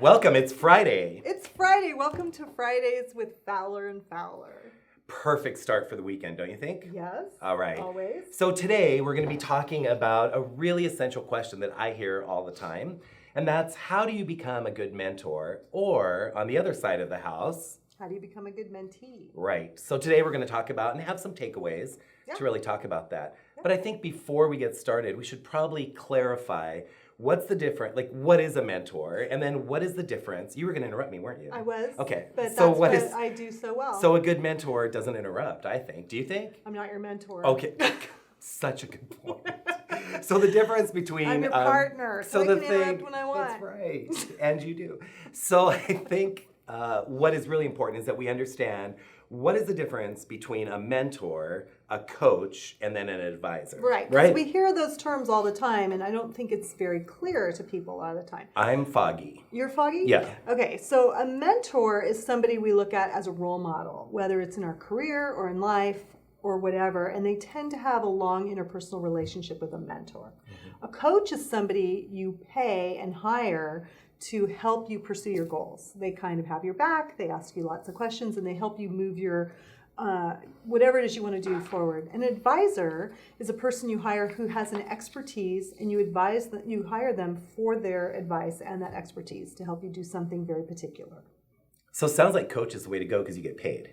Welcome, it's Friday. It's Friday. Welcome to Fridays with Fowler and Fowler. Perfect start for the weekend, don't you think? Yes. All right. Always. So today we're going to be talking about a really essential question that I hear all the time, and that's how do you become a good mentor? Or on the other side of the house, how do you become a good mentee? Right. So today we're going to talk about and have some takeaways to really talk about that. But I think before we get started, we should probably clarify what's the difference, like what is a mentor, and then what is the difference? You were going to interrupt me, weren't you? I was. Okay. But so that's what I do so well. So a good mentor doesn't interrupt, I think. Do you think? I'm not your mentor. Okay. Such a good point. So the difference between I'm your partner, so I can interrupt when I want. That's right, and you do. So I think what is really important is that we understand what is the difference between a mentor, a coach, and then an advisor. Right, because we hear those terms all the time, and I don't think it's very clear to people a lot of the time. I'm foggy. You're foggy? Yeah. Okay, so a mentor is somebody we look at as a role model, whether it's in our career or in life or whatever, and they tend to have a long interpersonal relationship with a mentor. Mm-hmm. A coach is somebody you pay and hire to help you pursue your goals. They kind of have your back, they ask you lots of questions, and they help you move your whatever it is you want to do forward. An advisor is a person you hire who has an expertise, and you hire them for their advice and that expertise to help you do something very particular. So it sounds like coach is the way to go because you get paid.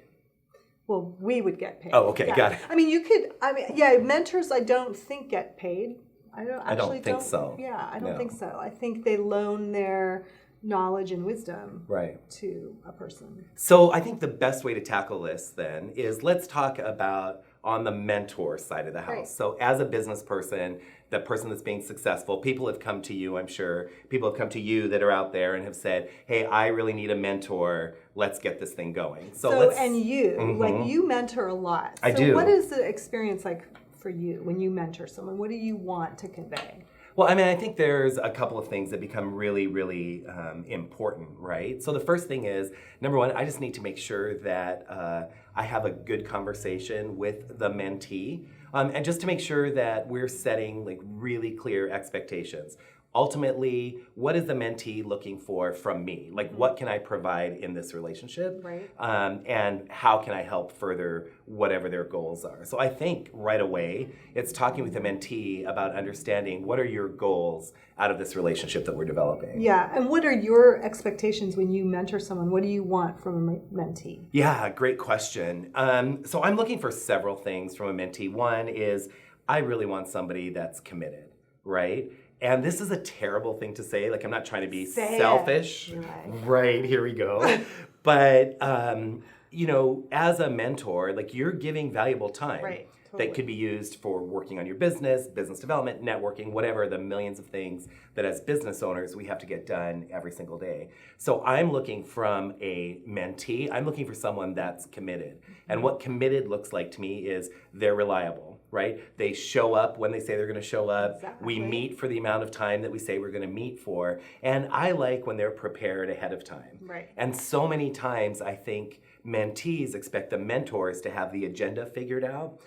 Well, we would get paid. Oh, okay, got it. I mean, mentors I don't think get paid. I don't think so. Yeah, I don't think so. I think they loan their knowledge and wisdom to a person. So I think the best way to tackle this then is let's talk about on the mentor side of the house. Right. So as a business person, the person that's being successful, people have come to you, I'm sure. People have come to you that are out there and have said, hey, I really need a mentor. Let's get this thing going. And you mentor a lot. I do. What is the experience like for you when you mentor someone? What do you want to convey? Well, I mean, I think there's a couple of things that become really, really important, right? So the first thing is, number one, I just need to make sure that I have a good conversation with the mentee, and just to make sure that we're setting like really clear expectations. Ultimately, what is the mentee looking for from me? Like, what can I provide in this relationship? Right. And how can I help further whatever their goals are? So I think right away, it's talking with the mentee about understanding what are your goals out of this relationship that we're developing. Yeah, and what are your expectations when you mentor someone? What do you want from a mentee? Yeah, great question. So I'm looking for several things from a mentee. One is I really want somebody that's committed, right? And this is a terrible thing to say. Like, I'm not trying to be selfish. Right, here we go. But, as a mentor, like you're giving valuable time that could be used for working on your business development, networking, whatever, the millions of things that as business owners we have to get done every single day. So I'm looking from a mentee, I'm looking for someone that's committed. And what committed looks like to me is they're reliable, right? They show up when they say they're going to show up. Exactly. We meet for the amount of time that we say we're going to meet for. And I like when they're prepared ahead of time. Right. And so many times I think mentees expect the mentors to have the agenda figured out.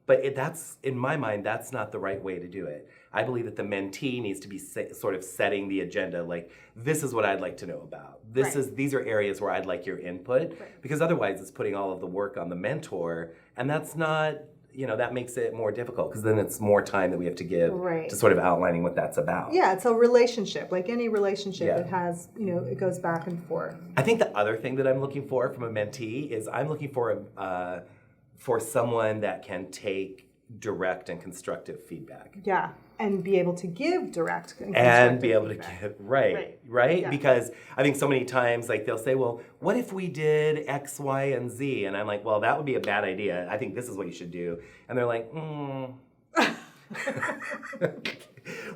But that's, in my mind, that's not the right way to do it. I believe that the mentee needs to be sort of setting the agenda, like, this is what I'd like to know about. These are areas where I'd like your input, because otherwise it's putting all of the work on the mentor, and that's not, that makes it more difficult, because then it's more time that we have to give to sort of outlining what that's about. Yeah, it's a relationship. Like any relationship, it has, it goes back and forth. I think the other thing that I'm looking for from a mentee is I'm looking for someone that can take direct and constructive feedback. Yeah, and be able to give direct and constructive feedback. To give, right? Yeah. Because I think so many times, like, they'll say, well, what if we did X, Y, and Z? And I'm like, well, that would be a bad idea. I think this is what you should do. And they're like,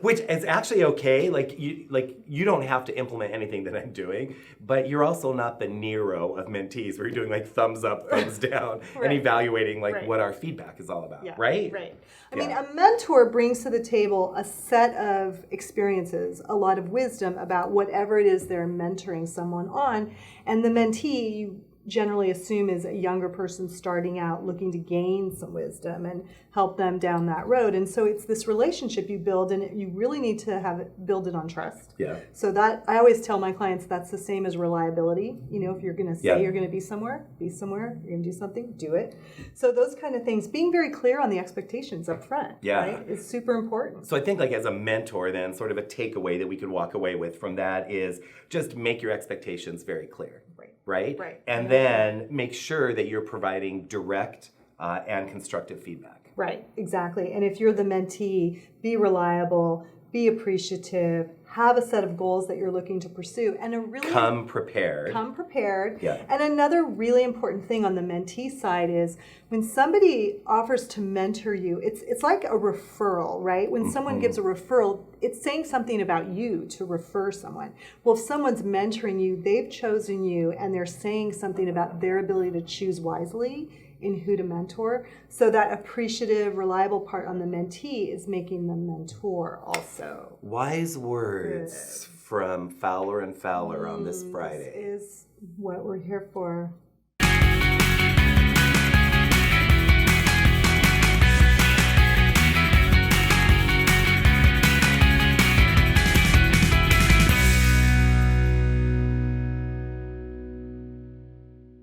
Which is actually okay. Like you don't have to implement anything that I'm doing, but you're also not the Nero of mentees where you're doing like thumbs up, thumbs down, and evaluating what our feedback is all about, right? Right. I mean, a mentor brings to the table a set of experiences, a lot of wisdom about whatever it is they're mentoring someone on, and the mentee, generally assume is a younger person starting out looking to gain some wisdom and help them down that road. And so it's this relationship you build, and you really need to have it build it on trust. Yeah. So that I always tell my clients that's the same as reliability. You know, if you're going to say you're going to be somewhere, be somewhere. You're going to do something, do it. So those kind of things, being very clear on the expectations up front, right, is super important. So I think like as a mentor then, sort of a takeaway that we could walk away with from that is just make your expectations very clear. Right? And then make sure that you're providing direct and constructive feedback. Right, exactly. And if you're the mentee, be reliable, be appreciative, have a set of goals that you're looking to pursue, and come prepared. Yeah. And another really important thing on the mentee side is when somebody offers to mentor you, it's like a referral, right? When someone gives a referral, it's saying something about you to refer someone. Well, if someone's mentoring you, they've chosen you, and they're saying something about their ability to choose wisely in who to mentor. So that appreciative, reliable part on the mentee is making the mentor also. Wise words from Fowler and Fowler on this Friday. This is what we're here for.